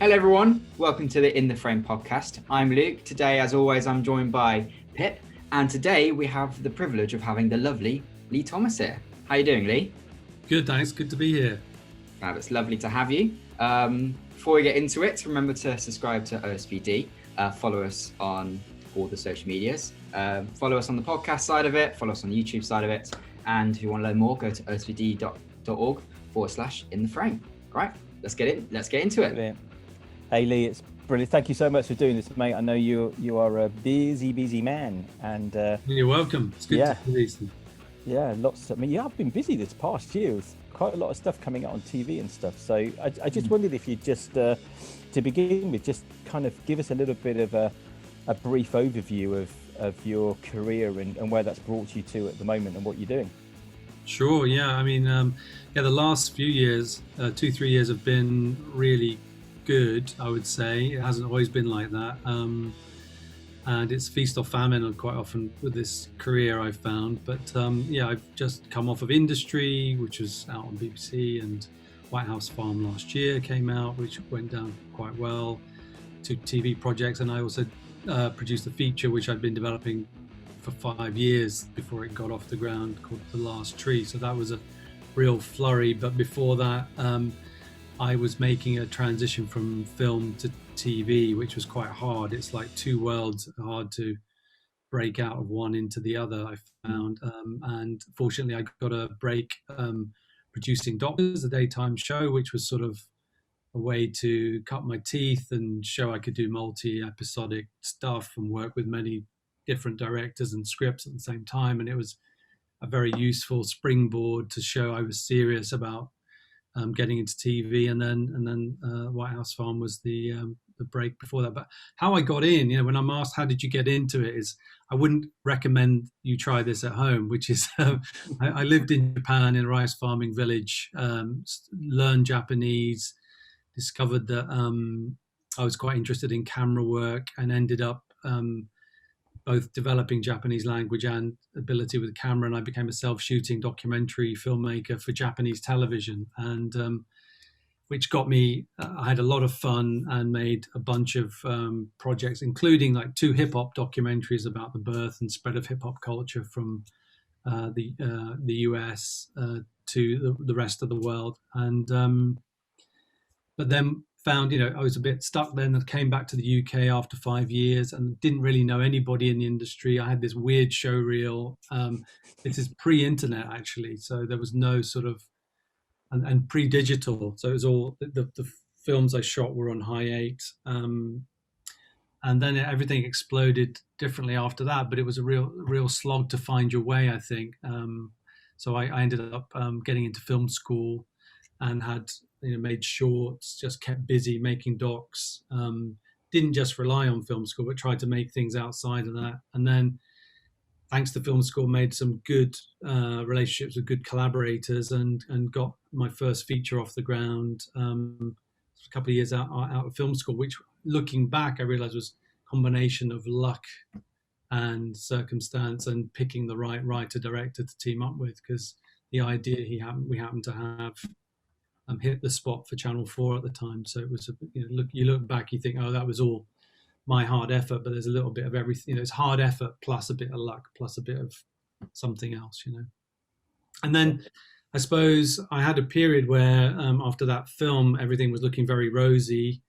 Hello everyone, welcome to the In the Frame podcast. I'm Luke. Today, as always, I'm joined by Pip, and today we have the privilege of having the lovely Lee Thomas here. How are you doing, Lee? Good, thanks. Good to be here. Wow, it's lovely to have you. Before we get into it, remember to subscribe to OSBD, follow us on all the social medias, follow us on the podcast side of it, follow us on the YouTube side of it, and if you want to learn more, go to osbd.org/in-the-frame. All right, let's get into it. Brilliant. Hey Lee, it's brilliant. Thank you so much for doing this, mate. I know you are a busy man, and you're welcome. It's good to be here. Yeah, lots. I mean, you have been busy this past year with quite a lot of stuff coming out on TV and stuff. So I just wondered if you'd just, to begin with, just kind of give us a little bit of a brief overview of your career and where that's brought you to at the moment and what you're doing. Sure. Yeah. I mean, the last few years, 2-3 years have been really good, I would say. It hasn't always been like that. And it's feast or famine quite often with this career, I've found. But I've just come off of Industry, which was out on BBC, and White House Farm last year came out, which went down quite well. 2 TV projects, and I also produced a feature which I'd been developing for 5 years before it got off the ground, called The Last Tree. So that was a real flurry. But before that, I was making a transition from film to TV, which was quite hard. It's like two worlds, hard to break out of one into the other, I found. And fortunately, I got a break producing Doctors, a daytime show, which was sort of a way to cut my teeth and show I could do multi-episodic stuff and work with many different directors and scripts at the same time. And it was a very useful springboard to show I was serious about getting into TV, and then White House Farm was the break before that. But how I got in, when I'm asked how did you get into it, is I wouldn't recommend you try this at home, which is I lived in Japan in a rice farming village, learned Japanese, discovered that I was quite interested in camera work, and ended up both developing Japanese language and ability with the camera, and I became a self-shooting documentary filmmaker for Japanese television, and which got me, I had a lot of fun and made a bunch of projects, including like 2 hip-hop documentaries about the birth and spread of hip-hop culture from the US to the rest of the world. And but then found, I was a bit stuck then, and came back to the UK after 5 years and didn't really know anybody in the industry. I had this weird show reel. This is pre-internet, actually, so there was no sort of, and pre-digital, so it was all, the films I shot were on Hi8, and then everything exploded differently after that, but it was a real slog to find your way, I think. So I ended up getting into film school and had made shorts, just kept busy making docs, didn't just rely on film school, but tried to make things outside of that. And then thanks to film school, made some good relationships with good collaborators, and got my first feature off the ground a couple of years out of film school, which, looking back, I realized was a combination of luck and circumstance and picking the right writer director to team up with, because the idea we happened to have hit the spot for Channel 4 at the time. So it was, you look back, you think, oh, that was all my hard effort, but there's a little bit of everything. It's hard effort plus a bit of luck plus a bit of something else, And then I suppose I had a period where after that film, everything was looking very rosy,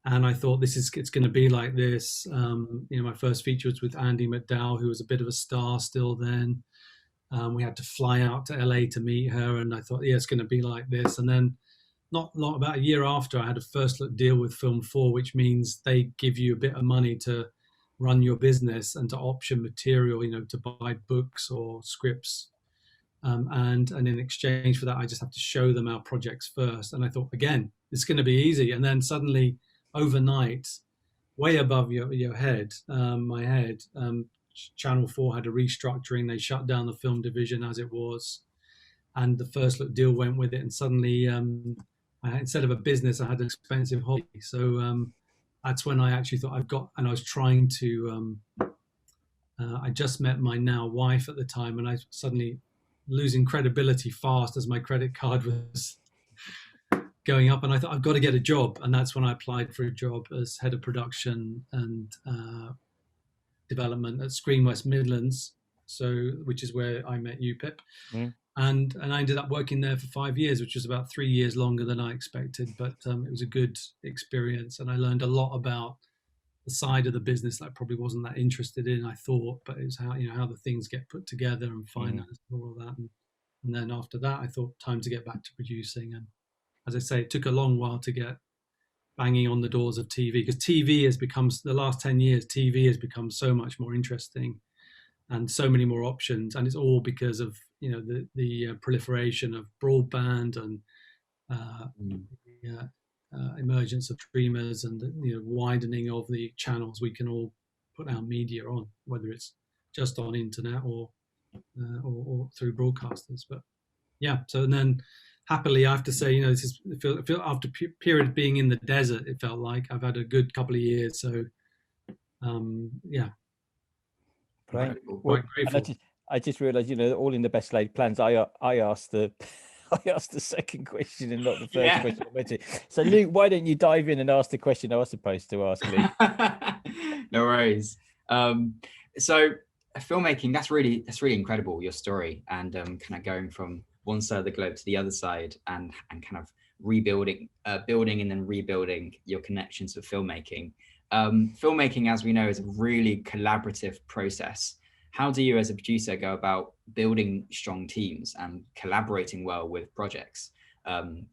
and I thought it's going to be like this. My first feature was with Andy McDowell, who was a bit of a star still then. We had to fly out to LA to meet her, and I thought, it's going to be like this. And then not long, about a year after, I had a first look deal with Film 4, which means they give you a bit of money to run your business and to option material, to buy books or scripts. And in exchange for that, I just have to show them our projects first. And I thought, again, it's going to be easy. And then suddenly, overnight, way above your head, my head, Channel 4 had a restructuring. They shut down the film division as it was, and the first look deal went with it. And suddenly, instead of a business, I had an expensive hobby. So that's when I actually thought and I was trying to, I just met my now wife at the time, and I suddenly losing credibility fast as my credit card was going up, and I thought I've got to get a job, and that's when I applied for a job as head of production and development at Screen West Midlands, so which is where I met you, Pip. Mm. And I ended up working there for 5 years, which was about 3 years longer than I expected, but it was a good experience, and I learned a lot about the side of the business that I probably wasn't that interested in, I thought, but it's how, how the things get put together and finance and all of that. And then after that, I thought time to get back to producing. And as I say, it took a long while to get banging on the doors of TV, because TV has become, the last 10 years, TV has become so much more interesting and so many more options. And it's all because of, the proliferation of broadband and emergence of streamers and the widening of the channels we can all put our media on, whether it's just on internet or through broadcasters. But yeah, so and then happily I have to say, this is after a period of being in the desert, it felt like I've had a good couple of years. So yeah, Right. Quite grateful. I just realised, all in the best laid plans. I asked the I asked the second question and not the first question I mentioned. So Luke, why don't you dive in and ask the question I was supposed to ask, Luke? No worries. So filmmaking, that's really incredible, your story, and kind of going from one side of the globe to the other side, and kind of rebuilding, building and then rebuilding your connections with filmmaking. Filmmaking, as we know, is a really collaborative process. How do you as a producer go about building strong teams and collaborating well with projects from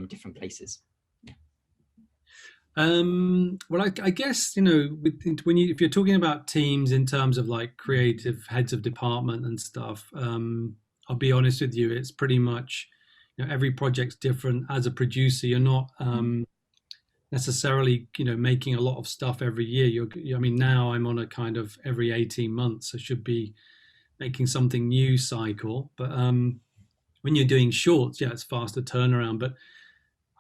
different places? Well, I guess, if you're talking about teams in terms of like creative heads of department and stuff, I'll be honest with you, it's pretty much, every project's different. As a producer, you're not necessarily, making a lot of stuff every year. Now I'm on a kind of every 18 months, I should be making something new cycle. But when you're doing shorts, it's faster turnaround. But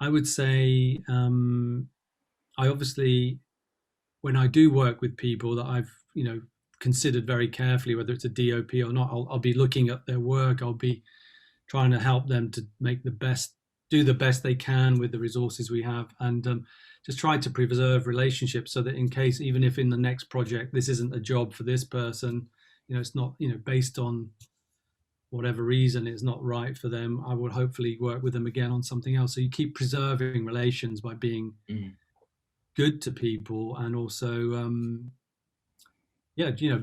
I would say, I obviously, when I do work with people that I've, considered very carefully, whether it's a DOP or not, I'll be looking at their work. I'll be trying to help them to do the best they can with the resources we have, and just try to preserve relationships so that in case, even if in the next project, this isn't a job for this person, it's not, based on whatever reason it's not right for them, I would hopefully work with them again on something else. So you keep preserving relations by being good to people, and also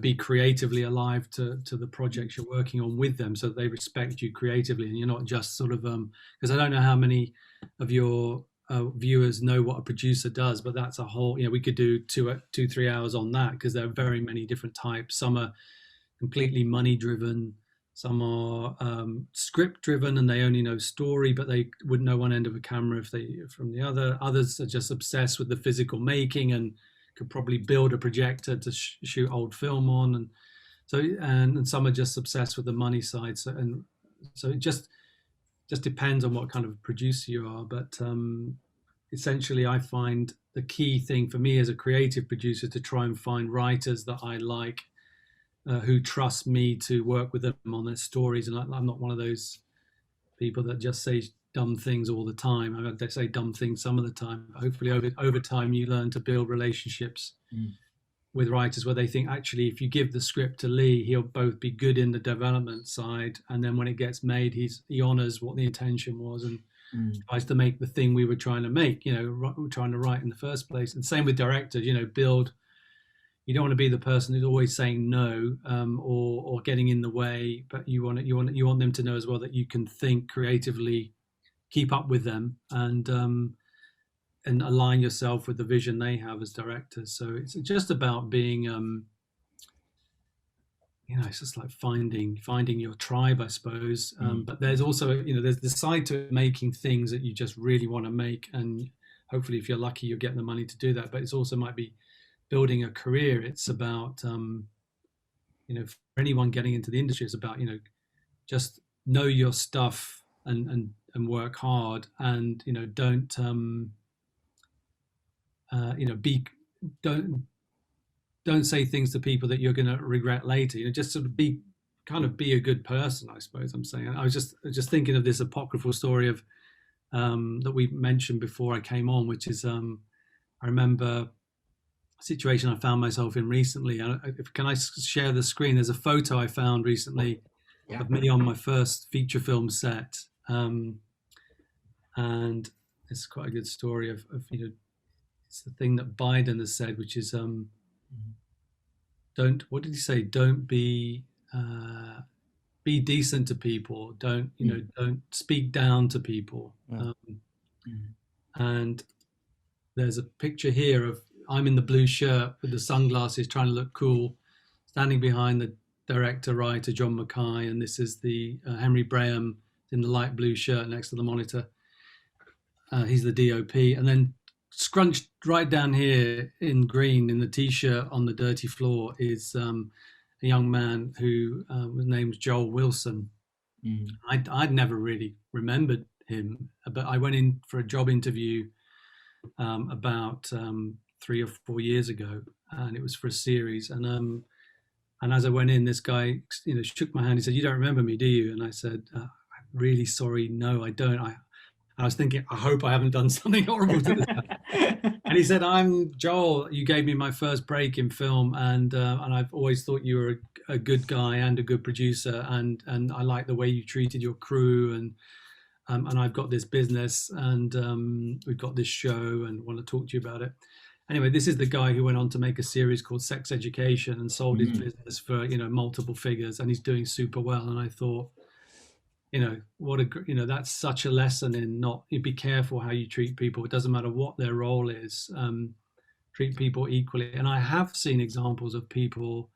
be creatively alive to the projects you're working on with them, so that they respect you creatively, and you're not just sort of because I don't know how many of your viewers know what a producer does, but that's a whole, we could do 2-3 hours on that, because there are very many different types. Some are completely money driven, some are script driven and they only know story, but they wouldn't know one end of a camera from the other. Others are just obsessed with the physical making and could probably build a projector to shoot old film on, and so and some are just obsessed with the money side. So it just depends on what kind of producer you are. But essentially, I find the key thing for me as a creative producer to try and find writers that I like, who trust me to work with them on their stories. And I'm not one of those people that just say dumb things all the time. They say dumb things some of the time. Hopefully over time you learn to build relationships with writers where they think, actually, if you give the script to Lee, he'll both be good in the development side, and then when it gets made, he honors what the intention was and tries to make the thing we were trying to make, we're trying to write in the first place. And same with directors, build. You don't want to be the person who's always saying no, or getting in the way, but you want them to know as well that you can think creatively, keep up with them, and align yourself with the vision they have as directors. So it's just about being, it's just like finding your tribe, I suppose. But there's also, there's the side to it, making things that you just really want to make, and hopefully, if you're lucky, you'll get the money to do that. But it's also might be building a career. It's about, for anyone getting into the industry, it's about, just know your stuff and work hard, and don't say things to people that you're going to regret later. Just sort of be kind of be a good person, I suppose I'm saying. I was just thinking of this apocryphal story of that we mentioned before I came on, which is I remember a situation I found myself in recently. Can I share the screen? There's a photo I found recently of me on my first feature film set, and it's quite a good story of it's the thing that Biden has said, which is don't, what did he say? Don't be decent to people. Don't speak down to people. And there's a picture here of I'm in the blue shirt with the sunglasses, trying to look cool, standing behind the director, writer John Mackay, and this is the Henry Braham in the light blue shirt next to the monitor. He's the DOP, and then scrunched right down here in green in the t-shirt on the dirty floor is a young man who was named Joel Wilson. I'd never really remembered him, but I went in for a job interview about 3 or 4 years ago, and it was for a series. And as I went in, this guy, shook my hand. He said, "You don't remember me, do you?" And I said, "I'm really sorry, no, I don't." I was thinking, I hope I haven't done something horrible to this guy. And he said, "I'm Joel. You gave me my first break in film, and I've always thought you were a good guy and a good producer, and I like the way you treated your crew, and I've got this business, and we've got this show, and want to talk to you about it." Anyway, this is the guy who went on to make a series called Sex Education and sold his business for multiple figures, and he's doing super well. And I thought, that's such a lesson in be careful how you treat people. It doesn't matter what their role is. Treat people equally. And I have seen examples of people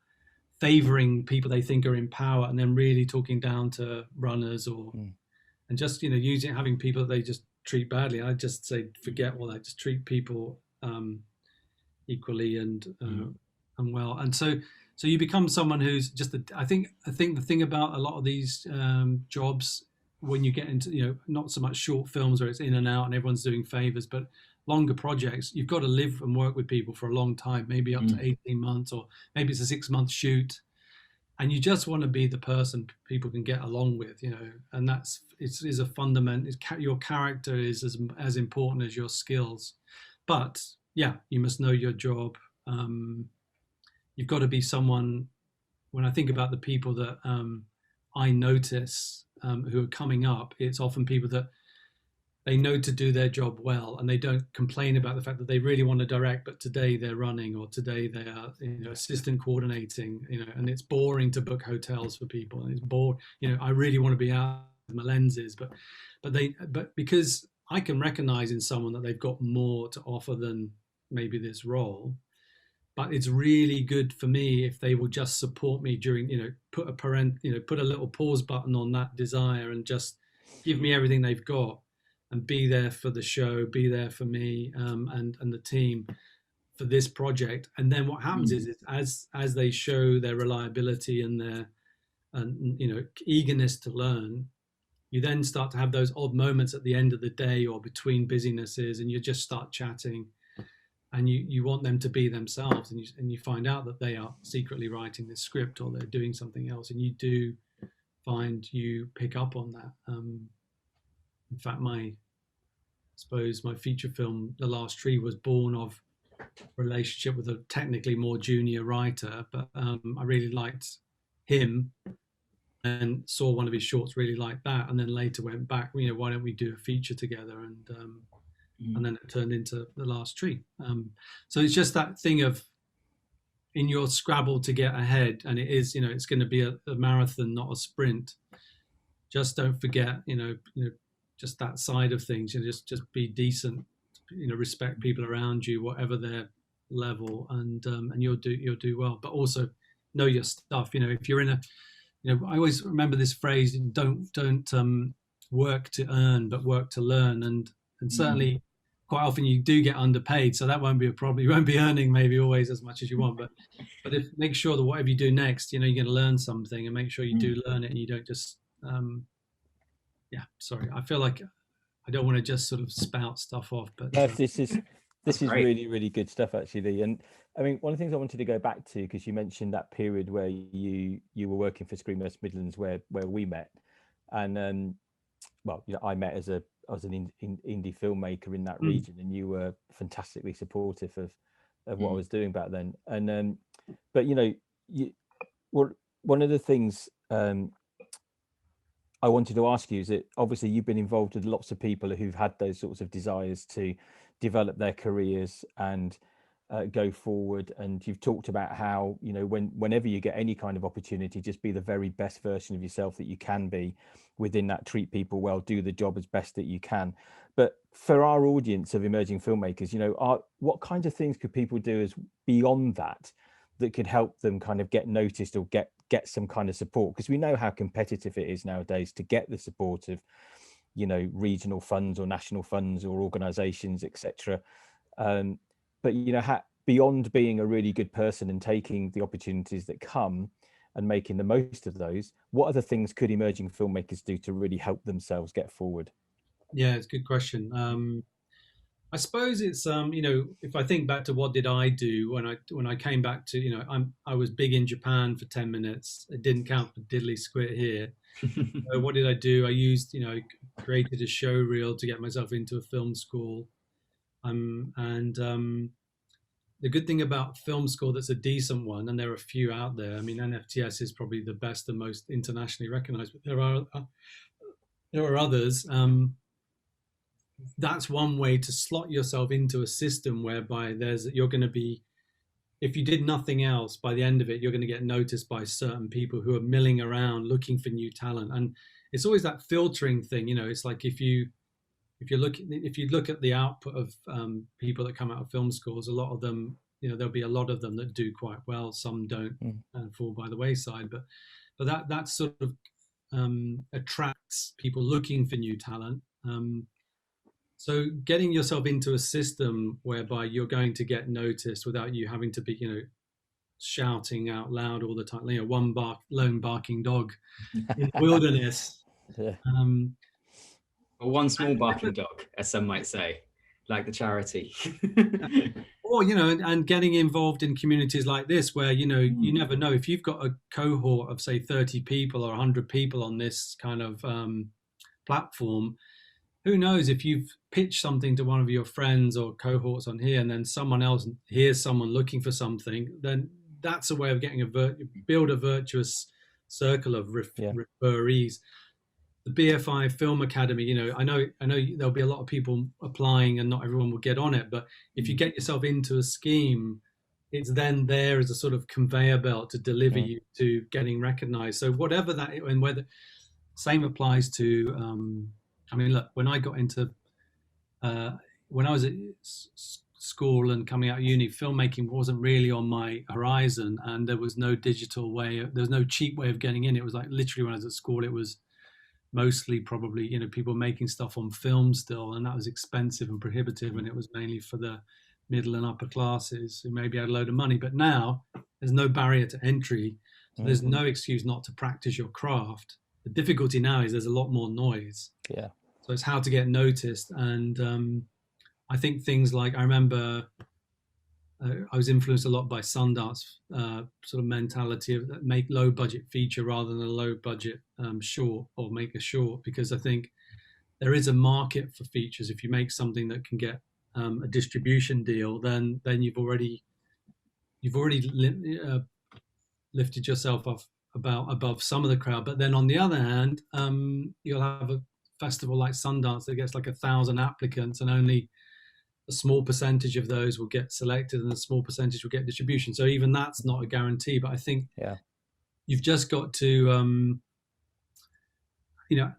favoring people they think are in power and then really talking down to runners and just having people that they just treat badly. I just say forget all that. Just treat people equally and well. And so you become someone who's just I think the thing about a lot of these jobs, when you get into not so much short films where it's in and out and everyone's doing favors, but longer projects, you've got to live and work with people for a long time, maybe up to 18 months, or maybe it's a 6-month shoot, and you just want to be the person people can get along with, and is a fundament. Your character is as important as your skills, but you must know your job. You've got to be someone. When I think about the people that I notice who are coming up, it's often people that they know to do their job well, and they don't complain about the fact that they really want to direct, but today they're running, or today they are assistant coordinating, and it's boring to book hotels for people, and it's bored. I really want to be out with my lenses, but because I can recognize in someone that they've got more to offer than maybe this role. But it's really good for me if they will just support me during, put a little pause button on that desire and just give me everything they've got and be there for the show, be there for me and the team for this project. And then what happens is as they show their reliability and their eagerness to learn, you then start to have those odd moments at the end of the day or between busynesses, and you just start chatting. And you want them to be themselves, and you find out that they are secretly writing this script or they're doing something else, and you do find you pick up on that. In fact, I suppose my feature film, The Last Tree, was born of a relationship with a technically more junior writer, but I really liked him and saw one of his shorts, really liked that, and then later went back, why don't we do a feature together? And then it turned into The Last Tree. So it's just that thing of, in your scrabble to get ahead, and it is, it's going to be a marathon, not a sprint. Just don't forget, just that side of things. Just be decent, respect people around you, whatever their level, and you'll do well. But also know your stuff. If you're in a, I always remember this phrase: don't work to earn, but work to learn. And certainly quite often you do get underpaid, so that won't be a problem. You won't be earning maybe always as much as you want, but make sure that whatever you do next, you're going to learn something, and make sure you do learn it, and you don't just sorry, I feel like I don't want to just sort of spout stuff off, but this is great. really, really good stuff actually. And I mean, one of the things I wanted to go back to, because you mentioned that period where you were working for Screen West Midlands, where we met, and well, you know, I met as an indie filmmaker in that region, and you were fantastically supportive of what I was doing back then. And but you know, one of the things I wanted to ask you is that obviously you've been involved with lots of people who've had those sorts of desires to develop their careers and go forward, and you've talked about how, you know, whenever you get any kind of opportunity, just be the very best version of yourself that you can be within that, treat people well, do the job as best that you can. But for our audience of emerging filmmakers, you know, what kinds of things could people do as beyond that could help them kind of get noticed or get some kind of support? Because we know how competitive it is nowadays to get the support of, you know, regional funds or national funds or organizations, etc. But you know, beyond being a really good person and taking the opportunities that come and making the most of those, what other things could emerging filmmakers do to really help themselves get forward? Yeah, it's a good question. I suppose it's you know, if I think back to what did I do when I came back to, you know, I was big in Japan for 10 minutes. It didn't count for diddly squat here. So what did I do? I used, you know, created a show reel to get myself into a film school. And the good thing about film school that's a decent one, and there are a few out there. I mean, NFTS is probably the best and most internationally recognized, but there are others. That's one way to slot yourself into a system whereby you're going to be, if you did nothing else, by the end of it, you're going to get noticed by certain people who are milling around looking for new talent. And it's always that filtering thing, you know. It's like if you look at the output of people that come out of film schools, a lot of them, you know, there'll be a lot of them that do quite well. Some don't and fall by the wayside. But that sort of attracts people looking for new talent. So getting yourself into a system whereby you're going to get noticed without you having to be, you know, shouting out loud all the time, you know, lone barking dog in the wilderness. Yeah. Or one small barking dog, as some might say, like the charity. Or, you know, and getting involved in communities like this where, you know, you never know if you've got a cohort of, say, 30 people or 100 people on this kind of platform. Who knows, if you've pitched something to one of your friends or cohorts on here, and then someone else hears someone looking for something, then that's a way of getting build a virtuous circle of referees. The BFI Film Academy, you know, I know there'll be a lot of people applying and not everyone will get on it, but if you get yourself into a scheme, it's then there as a sort of conveyor belt to deliver you to getting recognized. So whatever that, and whether, same applies to, I mean, look, when I got into, when I was at school and coming out of uni, filmmaking wasn't really on my horizon, and there was no digital way, there was no cheap way of getting in. It was like literally when I was at school, it was mostly probably, you know, people making stuff on film still, and that was expensive and prohibitive, and it was mainly for the middle and upper classes who maybe had a load of money. But now there's no barrier to entry, so there's no excuse not to practice your craft. The difficulty now is there's a lot more noise. Yeah. So it's how to get noticed. And I think things like, I remember I was influenced a lot by Sundance sort of mentality of make low budget feature rather than a low budget short, or make a short, because I think there is a market for features. If you make something that can get a distribution deal, then you've already lifted yourself off above some of the crowd. But then on the other hand, you'll have a festival like Sundance that gets like 1,000 applicants, and only a small percentage of those will get selected, and a small percentage will get distribution. So even that's not a guarantee. But I think you've just got to, you know,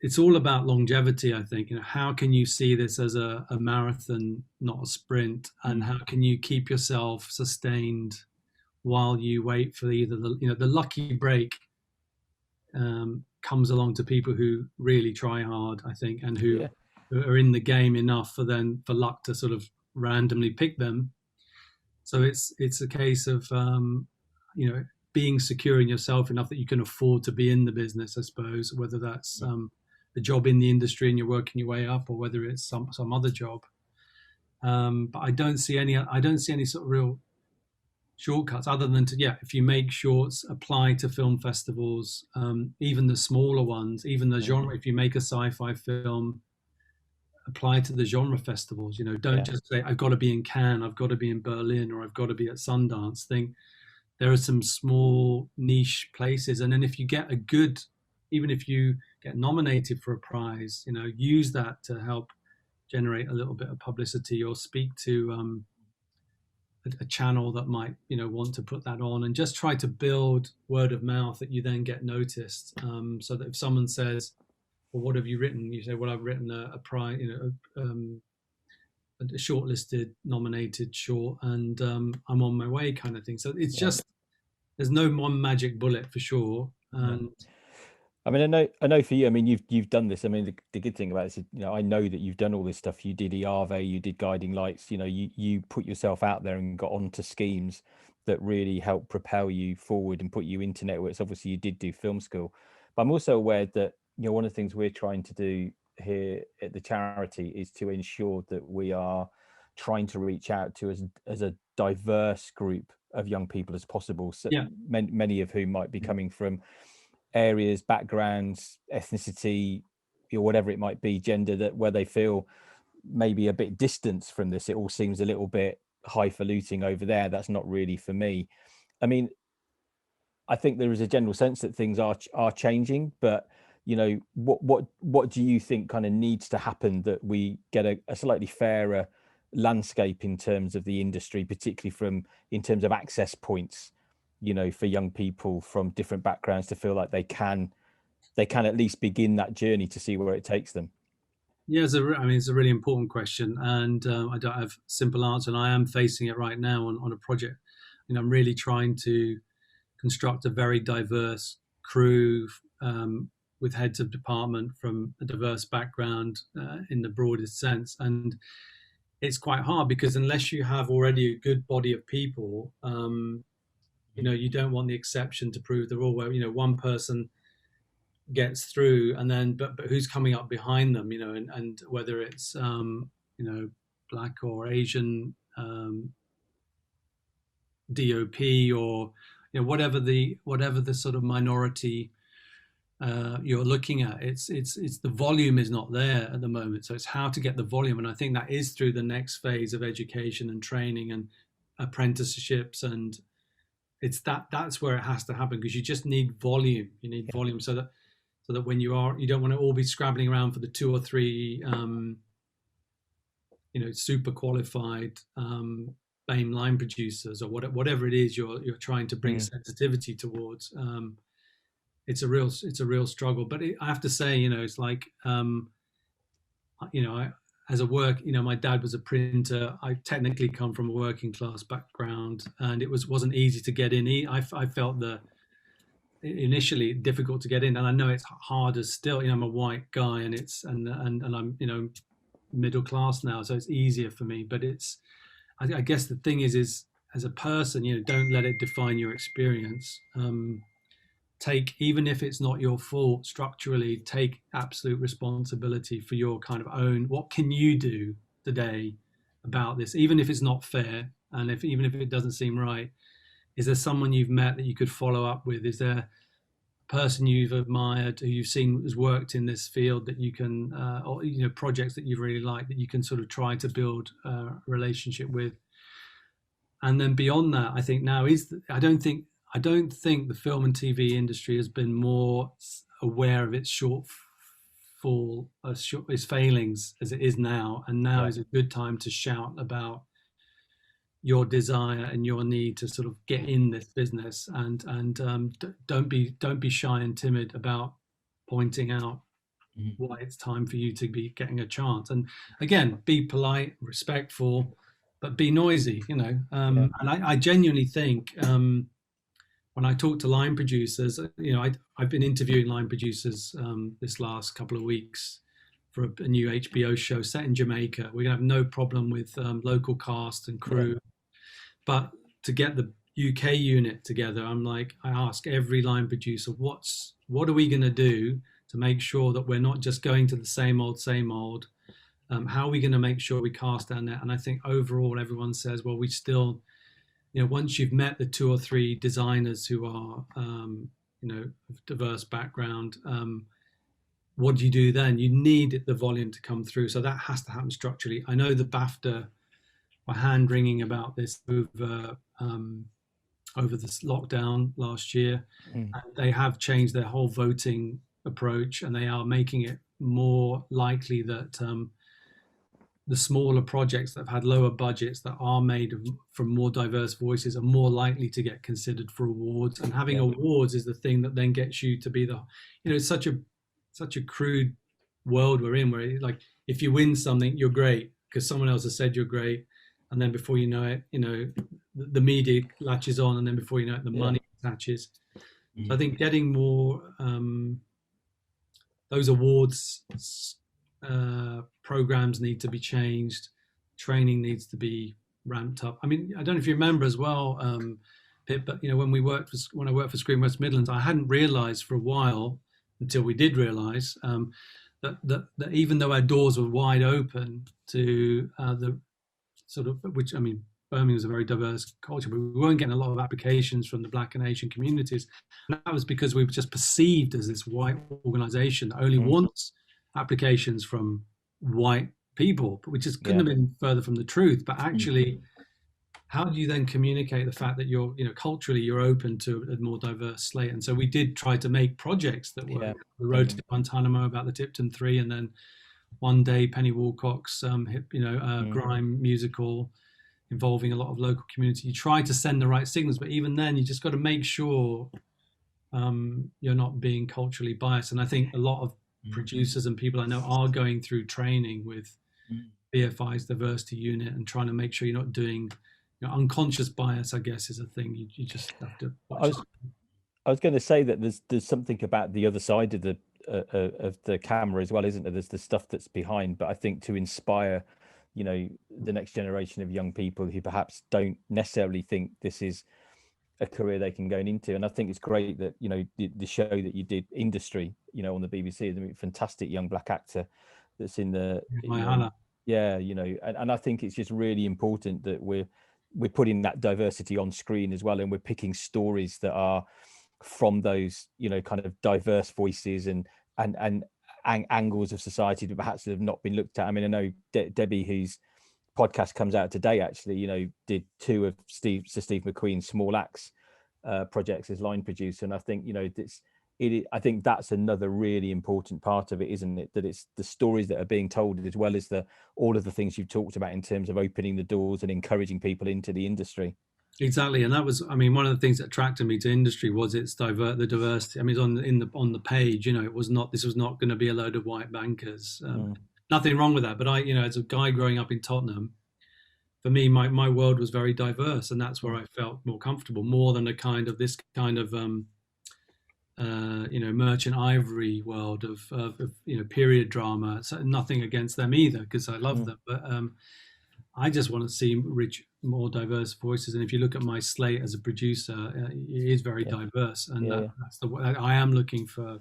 it's all about longevity. I think, you know, how can you see this as a marathon, not a sprint, and how can you keep yourself sustained while you wait for either the lucky break comes along to people who really try hard, I think, and who are in the game enough for luck to sort of randomly pick them. So it's a case of you know, being secure in yourself enough that you can afford to be in the business, I suppose, whether that's a job in the industry and you're working your way up, or whether it's some other job. But I don't see any sort of real shortcuts other than to, if you make shorts, apply to film festivals, even the smaller ones, even the genre. If you make a sci-fi film, apply to the genre festivals. Don't just say I've got to be in Cannes, I've got to be in Berlin, or I've got to be at Sundance. Think there are some small niche places, and then if you get even if you get nominated for a prize, use that to help generate a little bit of publicity, or speak to a channel that might want to put that on, and just try to build word of mouth that you then get noticed, so that if someone says, well, what have you written, you say, well, I've written a prize, a shortlisted nominated short, and I'm on my way, kind of thing. So it's just, there's no one magic bullet for sure. And I mean, I know for you, I mean, you've done this. I mean, the good thing about this is, I know that you've done all this stuff. You did IAVE, you did Guiding Lights, you put yourself out there and got onto schemes that really helped propel you forward and put you into networks. Obviously, you did do film school, but I'm also aware that, one of the things we're trying to do here at the charity is to ensure that we are trying to reach out to as a diverse group of young people as possible. So many of whom might be coming from areas, backgrounds, ethnicity, or whatever it might be, gender, where they feel maybe a bit distanced from this. It all seems a little bit highfalutin over there. That's not really for me. I mean, I think there is a general sense that things are changing, but what do you think kind of needs to happen that we get a slightly fairer landscape in terms of the industry, particularly in terms of access points, for young people from different backgrounds to feel like they can at least begin that journey to see where it takes them? Yeah, it's a really important question, and I don't have a simple answer, and I am facing it right now on a project. I'm really trying to construct a very diverse crew, with heads of department from a diverse background, in the broadest sense. And it's quite hard because unless you have already a good body of people, you don't want the exception to prove the rule, where one person gets through and then but who's coming up behind them, and whether it's black or Asian, DOP, or whatever the sort of minority you're looking at. It's the volume is not there at the moment, so it's how to get the volume, and I think that is through the next phase of education and training and apprenticeships, and it's that's where it has to happen, because you just need volume. You need volume so that when you don't want to all be scrabbling around for the 2 or 3 super qualified BAME line producers, or whatever it is you're trying to bring sensitivity towards. It's a real struggle, but I have to say, it's like, as a work, my dad was a printer. I technically come from a working class background, and it wasn't easy to get in. I felt initially difficult to get in, and I know it's harder still. I'm a white guy, and I'm middle class now, so it's easier for me. But I guess the thing is as a person, don't let it define your experience. Even if it's not your fault structurally, take absolute responsibility for your kind of own. What can you do today about this, even if it's not fair, and even if it doesn't seem right? Is there someone you've met that you could follow up with? Is there a person you've admired, who you've seen has worked in this field, that you can, or projects that you've really liked, that you can sort of try to build a relationship with? And then beyond that, I think now I don't think the film and TV industry has been more aware of its its failings as it is now. And now is a good time to shout about your desire and your need to sort of get in this business, and don't be shy and timid about pointing out why it's time for you to be getting a chance. And again, be polite, respectful, but be noisy, And I genuinely think, when I talk to line producers, I've been interviewing line producers this last couple of weeks for a new HBO show set in Jamaica. We're gonna have no problem with local cast and crew, but to get the UK unit together, I ask every line producer, what are we gonna do to make sure that we're not just going to the same old? How are we gonna make sure we cast our net? And I think overall everyone says, well, we still once you've met the 2 or 3 designers who are, of diverse background, what do you do then? You need the volume to come through. So that has to happen structurally. I know the BAFTA were hand wringing about this over this lockdown last year. And they have changed their whole voting approach, and they are making it more likely that the smaller projects that have had lower budgets that are made from more diverse voices are more likely to get considered for awards. And having awards is the thing that then gets you to be it's such a crude world we're in, where like if you win something, you're great because someone else has said you're great, and then before you know it, the media latches on, and then before you know it, the money attaches. So I think getting more those awards programs need to be changed. Training needs to be ramped up. I mean, I don't know if you remember as well, Pip, but when I worked for Screen West Midlands, I hadn't realised for a while until we did realise that even though our doors were wide open to the sort of, which I mean, Birmingham was a very diverse culture, but we weren't getting a lot of applications from the Black and Asian communities. And that was because we were just perceived as this white organisation that only wants applications from white people, which just couldn't have been further from the truth. But actually, how do you then communicate the fact that you're, culturally you're open to a more diverse slate? And so we did try to make projects that were the road to Guantanamo, about the Tipton 3, and then One Day, Penny Woolcock's grime musical involving a lot of local community. You try to send the right signals, but even then you just got to make sure you're not being culturally biased. And I think a lot of producers and people I know are going through training with BFI's diversity unit and trying to make sure you're not doing unconscious bias, I guess, is a thing you just have to watch. I was going to say that there's something about the other side of the camera as well, isn't there? There's the stuff that's behind, but I think to inspire the next generation of young people who perhaps don't necessarily think this is a career they can go into. And I think it's great that the show that you did, Industry, on the BBC, the fantastic young black actor that's in the and I think it's just really important that we're putting that diversity on screen as well, and we're picking stories that are from those kind of diverse voices and angles of society that perhaps have not been looked at. I mean, I know Debbie, whose podcast comes out today, actually, did 2 of Sir Steve McQueen's Small Axe projects as line producer, and I think I think that's another really important part of it, isn't it? That it's the stories that are being told, as well as all of the things you've talked about in terms of opening the doors and encouraging people into the industry. Exactly, and that was, I mean, one of the things that attracted me to Industry was the diversity. I mean, on the page, it was not. This was not going to be a load of white bankers. Nothing wrong with that, but I, as a guy growing up in Tottenham, for me, my world was very diverse, and that's where I felt more comfortable, more than this kind of Merchant Ivory world of period drama. So nothing against them either, because I love them, but I just want to see more diverse voices. And if you look at my slate as a producer, it is very diverse, and that's the way I am looking for.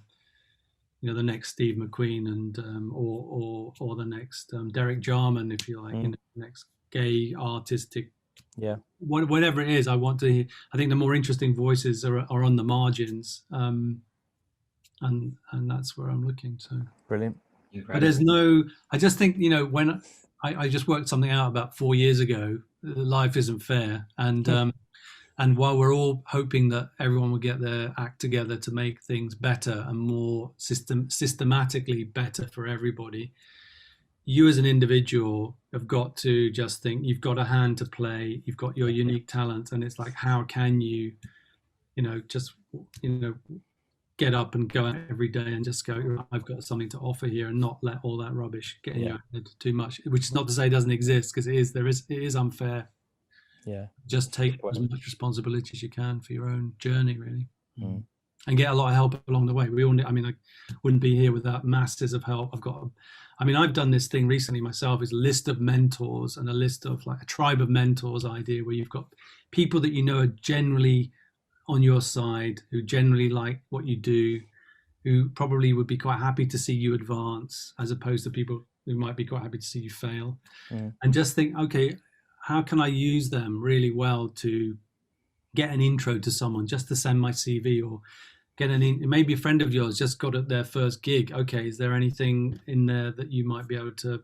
The next Steve McQueen and or the next Derek Jarman, if you like, the next gay artistic, whatever it is. I want to hear. I think the more interesting voices are on the margins, and that's where I'm looking. So brilliant. But there's no. I just think when I just worked something out about 4 years ago. Life isn't fair, and while we're all hoping that everyone will get their act together to make things better and more systematically better for everybody, you as an individual have got to just think you've got a hand to play, you've got your unique talent, and it's like, how can you, get up and go out every day and just go, I've got something to offer here, and not let all that rubbish get in your head too much, which is not to say it doesn't exist, because it is unfair. Just take as much responsibility as you can for your own journey, really, and get a lot of help along the way. We all need, I mean, I wouldn't be here without masses of help. I've done this thing recently myself, is a list of mentors, and a list of like a tribe of mentors idea, where you've got people that are generally on your side, who generally like what you do, who probably would be quite happy to see you advance, as opposed to people who might be quite happy to see you fail. And just think, okay, how can I use them really well to get an intro to someone, just to send my CV, or get maybe a friend of yours just got at their first gig. Okay, is there anything in there that you might be able to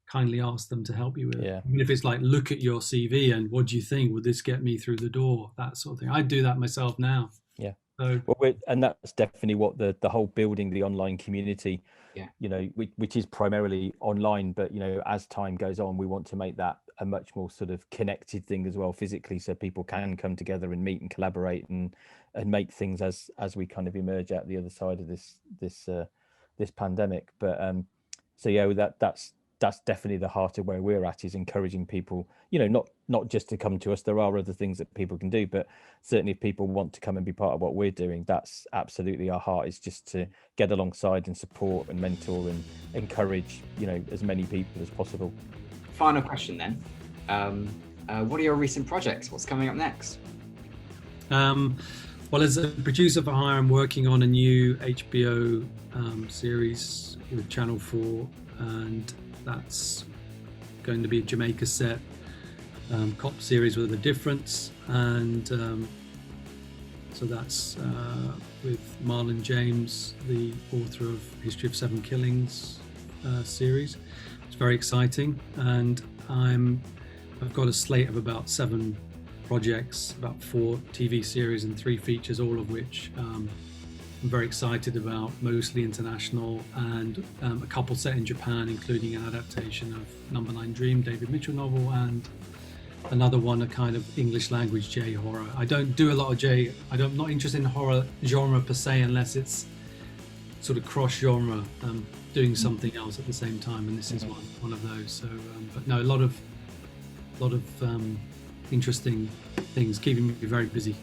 kindly ask them to help you with? Yeah. Even if it's like, look at your CV and what do you think? Would this get me through the door? That sort of thing. I do that myself now. Yeah. So, well, and that's definitely what the whole building the online community, Yeah. you know, which is primarily online, but you know, as time goes on, we want to make that a much more sort of connected thing as well, physically, so people can come together and meet and collaborate and make things as we kind of emerge out the other side of this pandemic. But so yeah, that's definitely the heart of where we're at, is encouraging people, you know, not just to come to us. There are other things that people can do, but certainly if people want to come and be part of what we're doing, that's absolutely our heart, is just to get alongside and support and mentor and encourage, you know, as many people as possible. Final question then. What are your recent projects? What's coming up next? Well, as a producer for hire, I'm working on a new HBO series with Channel 4, and that's going to be a Jamaica set cop series with a difference, and so that's with Marlon James, the author of History of 7 Killings series. It's very exciting, and I've got a slate of about 7 projects, about 4 TV series and 3 features, all of which I'm very excited about, mostly international, and a couple set in Japan, including an adaptation of Number 9 Dream, David Mitchell novel, and another one, a kind of English language J horror. I don't do a lot of J. I'm not interested in horror genre per se, unless it's sort of cross genre, doing something else at the same time, and this is one of those. So, but no, a lot of interesting things keeping me very busy.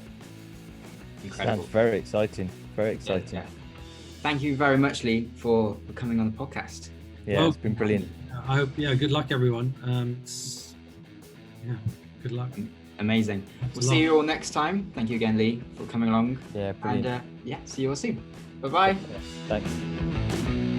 Incredible. Sounds very exciting. Very exciting. Yeah. Thank you very much, Lee, for coming on the podcast. Yeah, Well, it's been brilliant. I hope. Yeah, good luck, everyone. Good luck. Amazing. We'll see you all next time. Thank you again, Lee, for coming along. Yeah, brilliant. And see you all soon. Bye-bye. Thanks.